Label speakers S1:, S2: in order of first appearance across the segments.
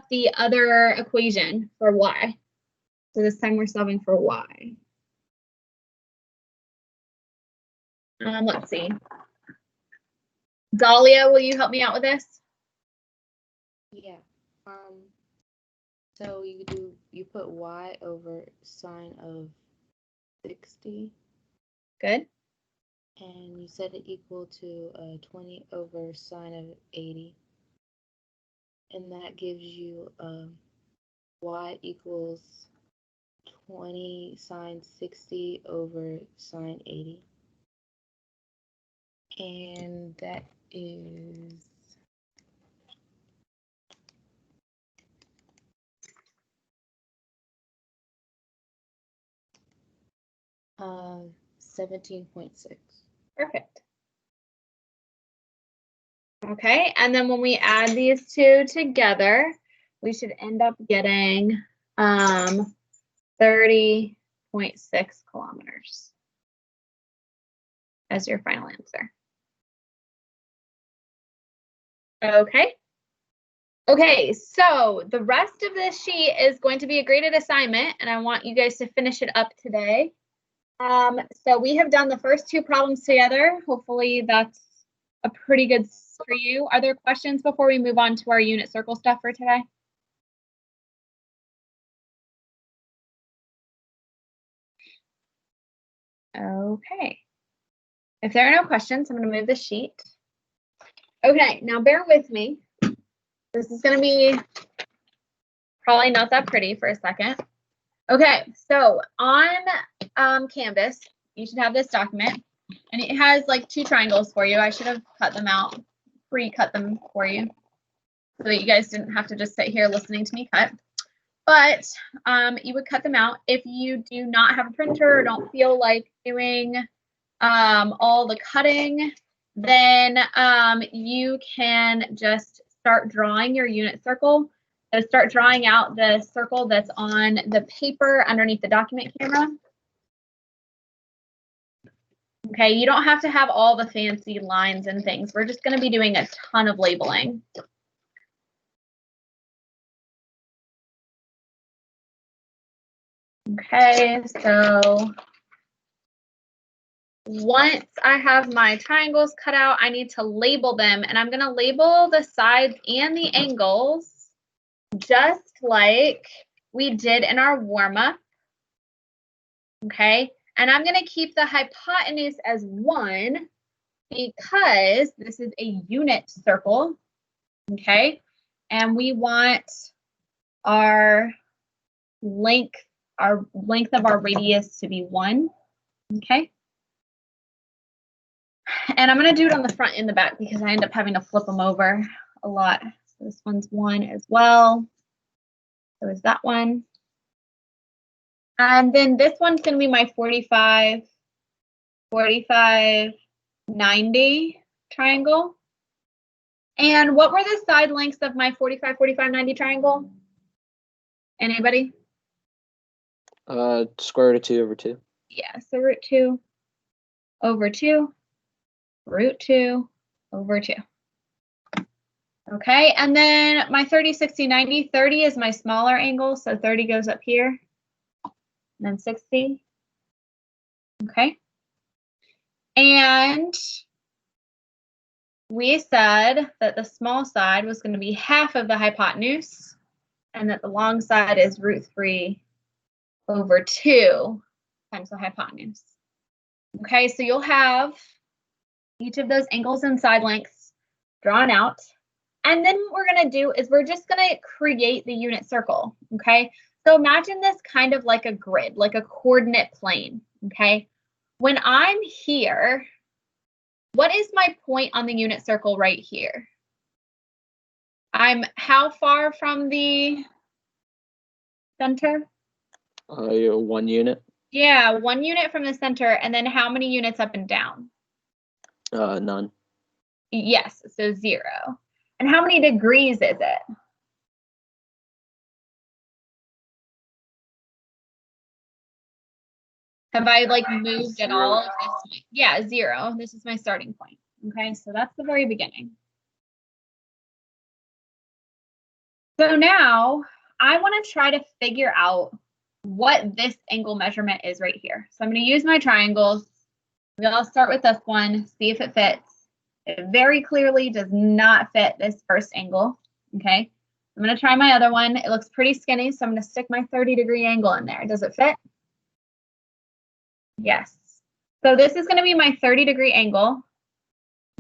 S1: the other equation for y. So this time we're solving for y. Let's see. Dahlia, will you help me out with this?
S2: Yeah. So you put y over sine of 60.
S1: Good.
S2: And you set it equal to 20 over sine of 80. And that gives you y equals 20 sine 60 over sine 80. And that is 17.6.
S1: Perfect. Okay, and then when we add these two together, we should end up getting 30.6 kilometers as your final answer. Okay. Okay, so the rest of this sheet is going to be a graded assignment, and I want you guys to finish it up today. So we have done the first two problems together. Hopefully that's a pretty good for you. Are there questions before we move on to our unit circle stuff for today? Okay. If there are no questions, I'm going to move the sheet. Okay, now bear with me. This is going to be probably not that pretty for a second. Okay, so on Canvas, you should have this document, and it has like two triangles for you. I should have cut them out, pre-cut them for you, so that you guys didn't have to just sit here listening to me cut. But you would cut them out. If you do not have a printer or don't feel like doing all the cutting, then you can just start drawing your unit circle. So start drawing out the circle that's on the paper underneath the document camera. Okay, you don't have to have all the fancy lines and things. We're just going to be doing a ton of labeling. Okay, so once I have my triangles cut out, I need to label them, and I'm going to label the sides and the angles just like we did in our warm-up. Okay, and I'm going to keep the hypotenuse as 1 because this is a unit circle. Okay, and we want our length of our radius to be 1. Okay. And I'm going to do it on the front and the back because I end up having to flip them over a lot. So this one's 1 as well. So is that one. And then this one's going to be my 45, 45, 90 triangle. And what were the side lengths of my 45, 45, 90 triangle? Anybody?
S3: Square root of 2 over 2.
S1: Yeah, so root 2 over 2. Root 2 over 2. Okay, and then my 30, 60, 90, 30 is my smaller angle, so 30 goes up here, and then 60. Okay, and we said that the small side was going to be half of the hypotenuse, and that the long side is root 3 over 2 times the hypotenuse. Okay, so you'll have each of those angles and side lengths drawn out. And then what we're going to do is we're just going to create the unit circle. Okay, so imagine this kind of like a grid, like a coordinate plane. Okay, when I'm here, what is my point on the unit circle right here? I'm how far from the center?
S3: 1 unit.
S1: Yeah, 1 unit from the center, and then how many units up and down?
S3: None.
S1: Yes, so 0. And how many degrees is it? Have I like moved at all? Yeah, 0. This is my starting point. Okay, so that's the very beginning. So now I want to try to figure out what this angle measurement is right here. So I'm going to use my triangles. We'll start with this one, see if it fits. It very clearly does not fit this first angle. Okay. I'm going to try my other one. It looks pretty skinny, so I'm going to stick my 30-degree angle in there. Does it fit? Yes. So this is going to be my 30-degree angle.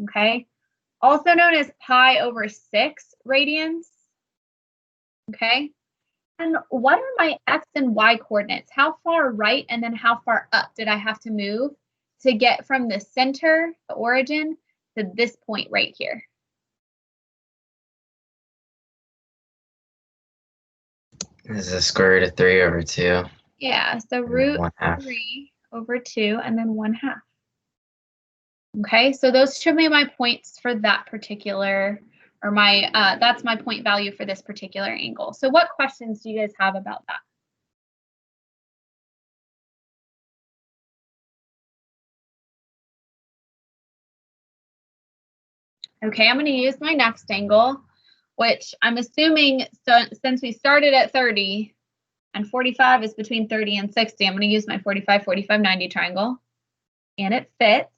S1: Okay. Also known as pi over 6 radians. Okay. And what are my x and y coordinates? How far right and then how far up did I have to move to get from the center, the origin, to this point right here?
S4: This is the square root of 3 over 2.
S1: Yeah, so
S4: And
S1: root
S4: 1/2.
S1: 3 over 2 and then 1/2. Okay, so those should be my points for that particular, or my, that's my point value for this particular angle. So what questions do you guys have about that? Okay, I'm going to use my next angle, which I'm assuming, so since we started at 30 and 45 is between 30 and 60, I'm going to use my 45, 45, 90 triangle, and it fits.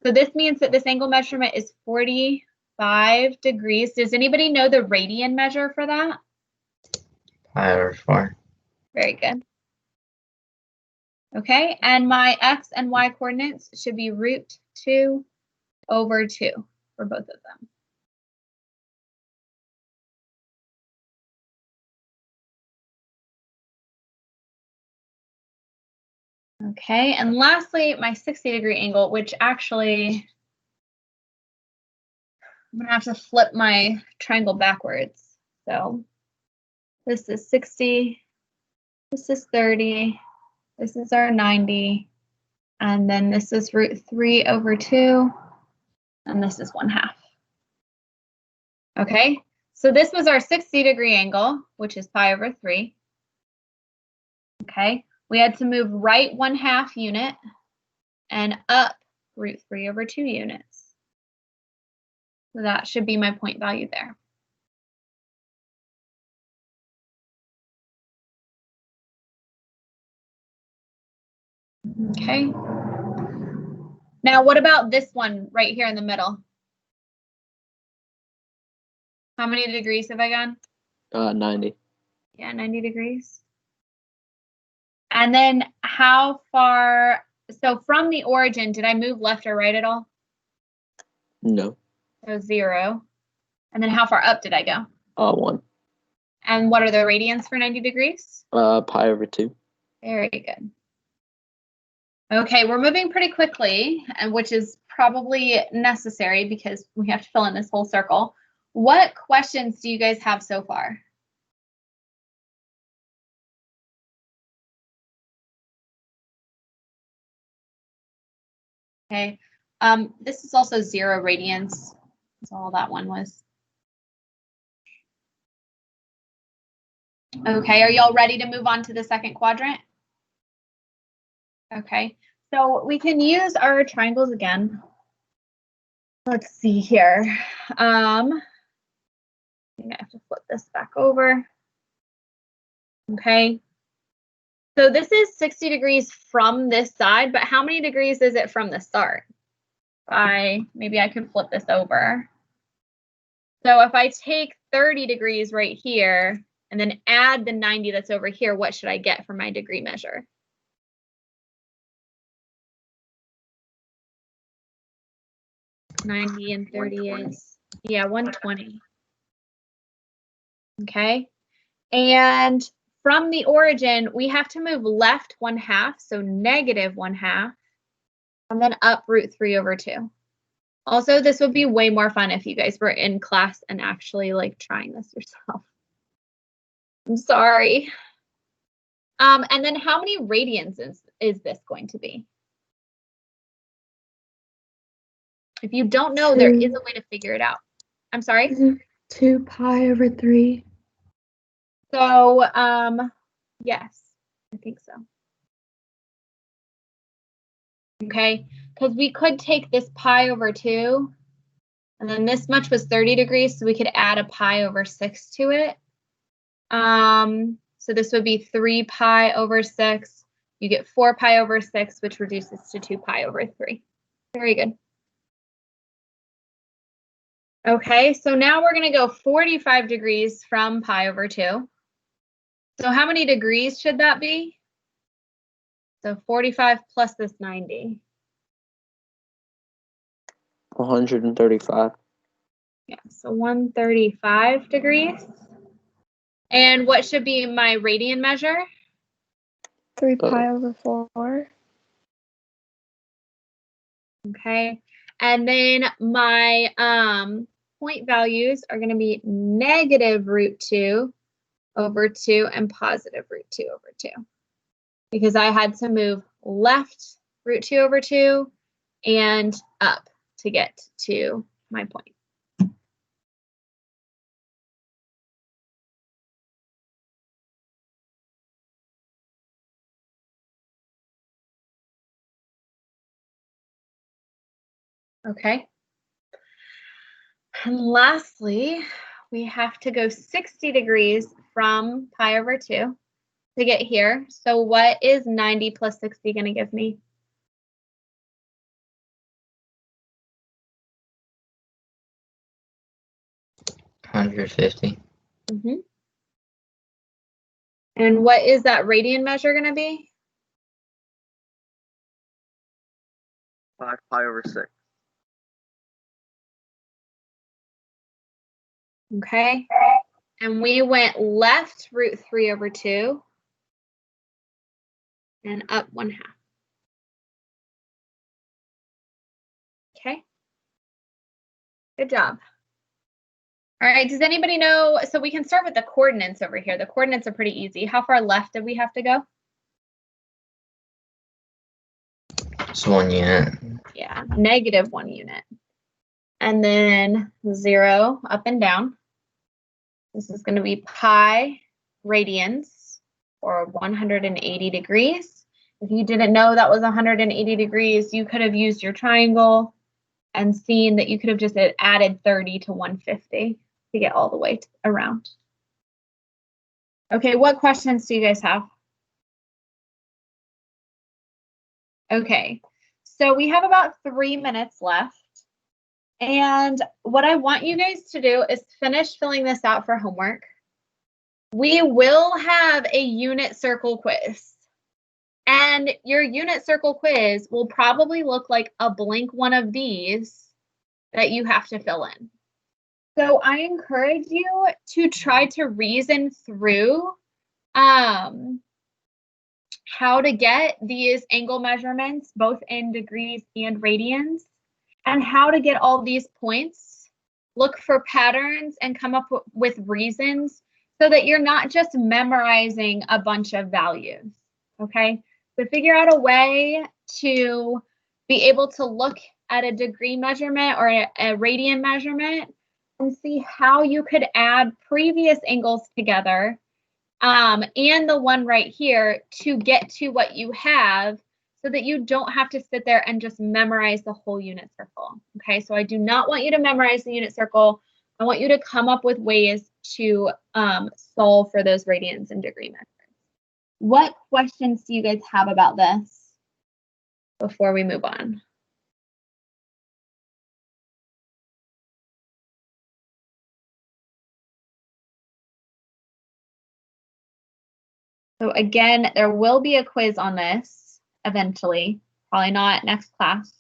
S1: So this means that this angle measurement is 45 degrees. Does anybody know the radian measure for that?
S4: Pi over 4.
S1: Very good. Okay, and my x and y coordinates should be root 2 over 2 for both of them. Okay, and lastly, my 60-degree angle, which actually, I'm going to have to flip my triangle backwards. So this is 60, this is 30, this is our 90, and then this is root 3 over 2, and this is 1/2. Okay, so this was our 60-degree angle, which is pi over 3. Okay, we had to move right 1/2 unit and up root 3 over 2 units. So that should be my point value there. Okay. Now, what about this one right here in the middle? How many degrees have I gone?
S3: 90.
S1: Yeah, 90 degrees. And then how far, so from the origin, did I move left or right at all?
S3: No.
S1: So 0. And then how far up did I go?
S3: 1.
S1: And what are the radians for 90 degrees?
S3: Pi over 2.
S1: Very good. Okay, we're moving pretty quickly, and which is probably necessary because we have to fill in this whole circle. What questions do you guys have so far? Okay, this is also 0 radians. That's all that one was. Okay, are y'all ready to move on to the second quadrant? Okay, so we can use our triangles again. Let's see here. I think I have to flip this back over. Okay. So this is 60 degrees from this side, but how many degrees is it from the start? Maybe I could flip this over. So if I take 30 degrees right here and then add the 90 that's over here, what should I get for my degree measure? $90 and 30 is, yeah, 120. Okay. And from the origin, we have to move left 1/2, so negative 1/2, and then up root 3 over 2. Also, this would be way more fun if you guys were in class and actually like trying this yourself. I'm sorry. And then how many radians is this going to be? If you don't know, there is a way to figure it out. I'm sorry?
S5: 2 pi over 3.
S1: So, yes, I think so. Okay, because we could take this pi over 2 And then this much was 30 degrees, so we could add a pi over 6 to it. So this would be 3 pi over 6. You get 4 pi over 6, which reduces to 2 pi over 3. Very good. Okay, so now we're going to go 45 degrees from pi over 2. So how many degrees should that be? So 45 plus this 90.
S3: 135.
S1: Yeah, so 135 degrees. And what should be my radian measure?
S5: 3 pi over 4.
S1: Okay, and then my point values are going to be negative root 2 over 2 and positive root 2 over 2. Because I had to move left root 2 over 2 and up to get to my point. Okay. And lastly, we have to go 60 degrees from pi over 2 to get here. So what is 90 plus 60 going to give me?
S4: $150.
S1: Mm-hmm. And what is that radian measure going to be?
S3: 5 pi over 6.
S1: Okay. And we went left root 3 over 2 and up 1/2. Okay. Good job. All right, does anybody know, so we can start with the coordinates over here. The coordinates are pretty easy. How far left did we have to go?
S4: It's 1 unit.
S1: Yeah, negative 1 unit. And then 0 up and down. This is going to be pi radians, or 180 degrees. If you didn't know that was 180 degrees, you could have used your triangle and seen that you could have just added 30 to 150 to get all the way around. Okay, what questions do you guys have? Okay, so we have about 3 minutes left. And what I want you guys to do is finish filling this out for homework. We will have a unit circle quiz. And your unit circle quiz will probably look like a blank one of these that you have to fill in. So I encourage you to try to reason through how to get these angle measurements, both in degrees and radians, and how to get all these points. Look for patterns and come up with reasons so that you're not just memorizing a bunch of values, okay? So figure out a way to be able to look at a degree measurement or a radian measurement and see how you could add previous angles together and the one right here to get to what you have so that you don't have to sit there and just memorize the whole unit circle. Okay, so I do not want you to memorize the unit circle. I want you to come up with ways to solve for those radians and degree measures. What questions do you guys have about this before we move on? So again, there will be a quiz on this eventually, probably not next class.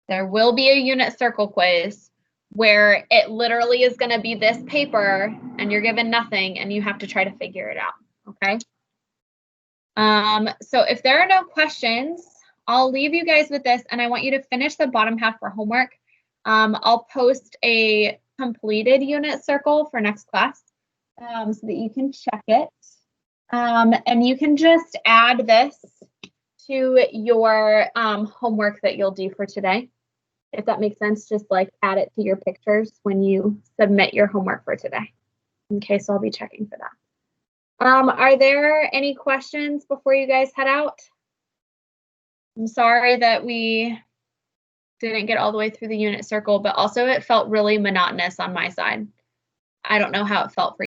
S1: There will be a unit circle quiz where it literally is going to be this paper and you're given nothing and you have to try to figure it out, okay? So if there are no questions, I'll leave you guys with this and I want you to finish the bottom half for homework. I'll post a completed unit circle for next class so that you can check it. And you can just add this to your homework that you'll do for today. If that makes sense, just like add it to your pictures when you submit your homework for today. Okay, so I'll be checking for that. Are there any questions before you guys head out? I'm sorry that we didn't get all the way through the unit circle, but also it felt really monotonous on my side. I don't know how it felt for